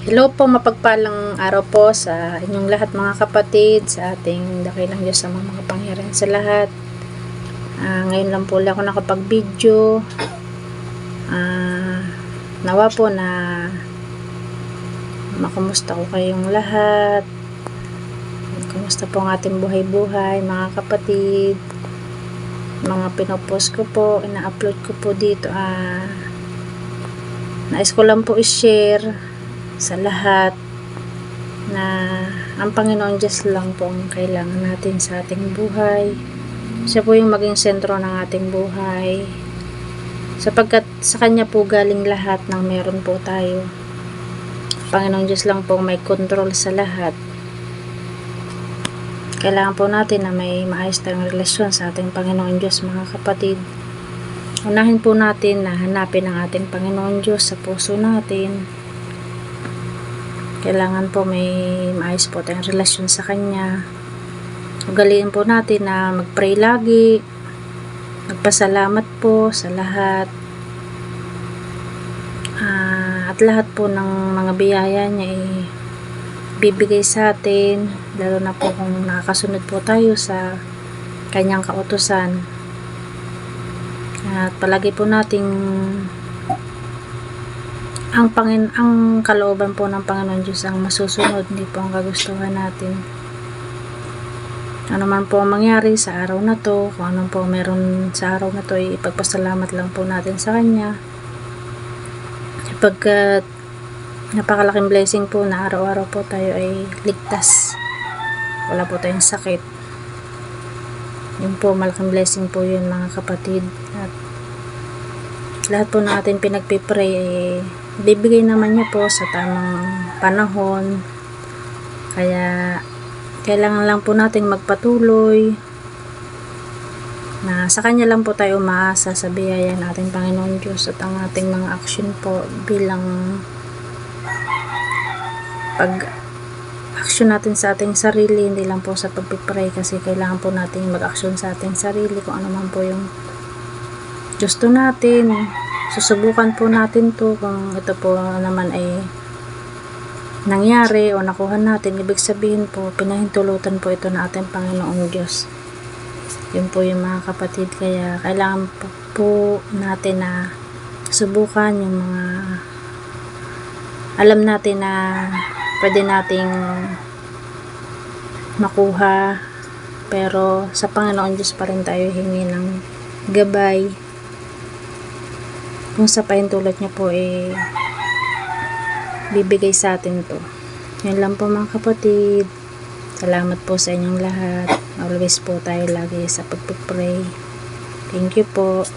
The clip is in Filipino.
Hello po, mapagpalang araw po sa inyong lahat mga kapatid, sa ating dakilang Diyos sa mga kapangyarihan sa lahat. Ngayon lang po ako nakapag-video. Nawa po na makumusta ko kayong lahat. Kumusta po ang ating buhay-buhay mga kapatid. Mga pinopost ko po, ina-upload ko po dito. Nais ko lang po i-share sa lahat na ang Panginoon Diyos lang po ang kailangan natin sa ating buhay. Siya po yung maging sentro ng ating buhay, sapagkat sa Kanya po galing lahat ng meron po tayo. Panginoon Diyos lang po may control sa lahat. Kailangan po natin na may maayos tayong relasyon sa ating Panginoon Diyos mga kapatid. Unahin po natin na hanapin ang ating Panginoon Diyos sa puso natin. Kailangan po may maayos po tayong relasyon sa Kanya. Ugaliin po natin na mag-pray lagi. Magpasalamat po sa lahat. At lahat po ng mga biyaya niya bibigay sa atin. Lalo na po kung nakakasunod po tayo sa Kanyang kautusan. At palagi po nating ang kalooban po ng Panginoon Diyos ang masusunod, hindi po ang kagustuhan natin. Ano man po ang mangyari sa araw na to, kung ano po meron sa araw na to, ipagpasalamat lang po natin sa Kanya. Sapagkat napakalaking blessing po na araw-araw po tayo ay ligtas. Wala po tayong sakit. Yun po, malaking blessing po yun mga kapatid. At lahat po na ating pinagpipray bibigay naman niya po sa tamang panahon. Kaya kailangan lang po nating magpatuloy na sa Kanya lang po tayo umaasa sa biyaya ng ating Panginoon Diyos at ang ating mga action po bilang pag-action natin sa ating sarili, hindi lang po sa pagpipray, kasi kailangan po nating mag-action sa ating sarili kung ano man po yung gusto natin. Susubukan po natin to kung ito po naman ay nangyari o nakuha natin. Ibig sabihin po, pinahintulutan po ito na ating Panginoong Diyos. Yun po yung mga kapatid. Kaya kailangan po natin na subukan yung mga alam natin na pwede nating makuha. Pero sa Panginoon Diyos pa rin tayo hingi ng gabay. Kung sa pahintulot niya po bibigay sa atin to. Yan lang po mga kapatid. Salamat po sa inyong lahat. Always po tayo lagi sa pagpipray. Thank you po.